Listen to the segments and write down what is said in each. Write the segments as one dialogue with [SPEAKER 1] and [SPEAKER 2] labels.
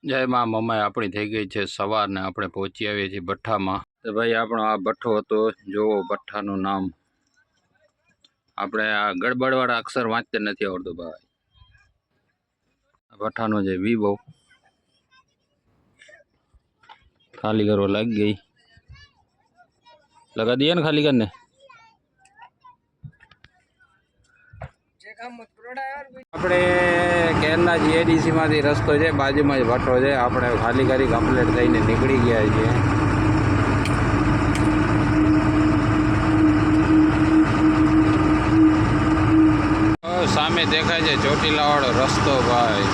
[SPEAKER 1] જય માં મમ્માઈ આપણી થઈ ગઈ છે સવાર ને આપણે પહોંચી આવીએ છીએ ભઠ્ઠામાં। તો ભાઈ આપણો આ ભઠ્ઠો હતો, જોવો ભઠ્ઠાનું નામ। આપણે આ ગડબડવાળા અક્ષર વાંચતા નથી આવડતું ભાઈ। ભઠ્ઠાનો જે વિવો ખાલી કરવા લાગી ગઈ, લગા દઈએ ને ખાલી કરને। આપણે કેરના જીઆઈડીસી માંથી રસ્તો છે, બાજુમાં જ ભઠ્ઠો છે। આપણે ખાલી કરી કમ્પ્લીટ થઈને નીકળી ગયા છીએ। સામે દેખાય છે ચોટીલા વાળો રસ્તો ભાઈ,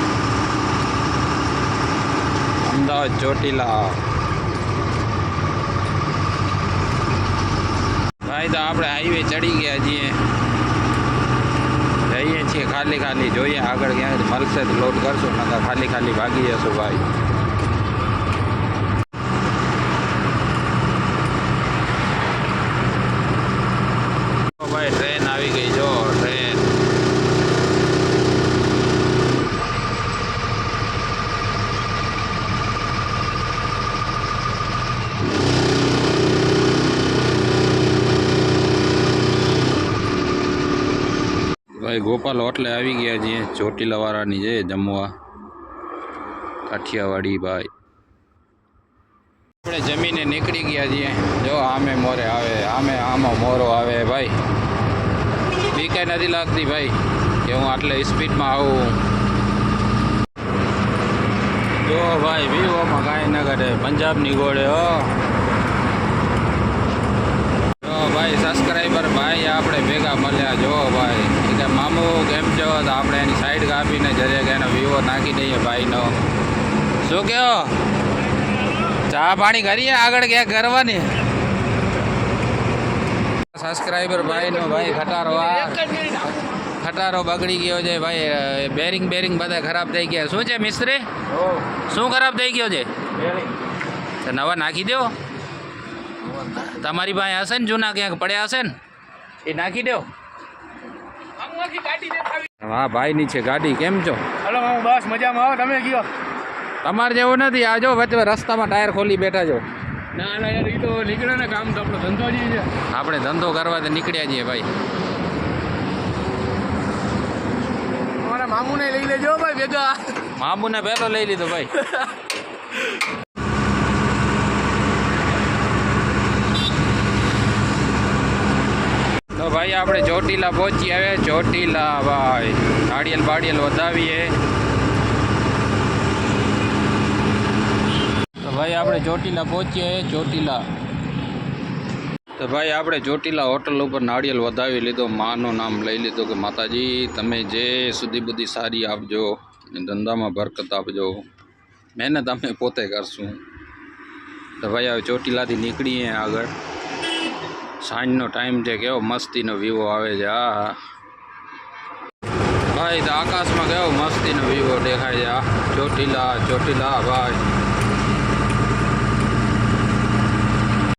[SPEAKER 1] અમદાવાદ ચોટીલા ભાઈ। તો આપણે હાઈવે ચડી ગયા છીએ, જઈએ છીએ ખાલી ખાલી, જોઈએ આગળ ક્યાંક મળશે તો લોડ કરશું, નકર ખાલી ખાલી ભાગી જશું ભાઈ। ભાઈ ટ્રેન આવી ગઈ, જો ટ્રેન। ભાઈ ગોપાલ હોટલે આવી ગયા છીએ, ચોટીલા વાળાની છે જમવા, કાઠિયાવાડી ભાઈ। આપણે જમીને નીકળી ગયા છીએ, જો આમે મોરે આવે, આમાં મોરો આવે ભાઈ। બીક નથી લાગતી ભાઈ કે હું આટલે સ્પીડમાં આવું। જો ભાઈ વિવોમાં કાંઈ ન કરે, પંજાબની ગોળે હો। જો ભાઈ સબસ્ક્રાઈબર ભાઈ આપણે ભેગા મળ્યા, જો ભાઈ કે મામુ કેમ છો, તો આપણે એની સાઈડ કાપીને જરીક એનો વિવો નાખી દઈએ ભાઈનો। શું કહો, ચા પાણી કરીએ આગળ ક્યાંક કરવાની? સબસ્ક્રાઈબર ભાઈનો ભાઈ ખટારો બગડી ગયો છે ભાઈ। બેરિંગ બધા ખરાબ થઈ ગયા। શું છે મિસ્ત્રી, શું ખરાબ થઈ ગયો છે? તો નવા નાખી દો, તમારી પાસે હશે ને, જૂના ક્યાંક પડ્યા હશે ને, એ નાખી દો। હા ભાઈ ની છે ગાડી, કેમ છો?
[SPEAKER 2] હલો બસ મજામાં, આવો તમે કયો?
[SPEAKER 1] તમારે જેવું નથી, આ જો વચ્ચે રસ્તામાં ટાયર ખોલી બેઠા છો।
[SPEAKER 2] ના ના યાર, એ તો નીકળે ને, કામ તો આપણો ધંધો જ છે।
[SPEAKER 1] આપણે ધંધો કરવા તો નીકળ્યા છીએ ભાઈ।
[SPEAKER 2] અમારા મામુને લઈ લેજો ભાઈ ભેગા।
[SPEAKER 1] મામુને પહેલો લઈ લીધો ભાઈ। તો ભાઈ આપણે ચોટીલા પહોંચી આવ્યા, ચોટીલા ભાઈ। નાળિયેલ બાળિયેલ વધાવીએ તો ભાઈ આપણે ચોટીલા પહોંચીએ, ચોટીલા। તો ભાઈ આપણે ચોટીલા હોટલ ઉપર નાળિયેલ વધાવી લીધો, માનું નામ લઈ લીધું કે માતાજી તમે જે સુધી બુદ્ધિ સારી આપજો, ધંધામાં બરકત આપજો, મહેનત અમે પોતે કરશું। તો ભાઈ હવે ચોટીલાથી નીકળીએ આગળ। સાંજનો ટાઈમ છે, કેવો મસ્તીનો વિવો આવે છે। હા ભાઈ, તો આકાશમાં કેવો મસ્તીનો વિવો દેખાય છે। ચોટીલા ભાઈ।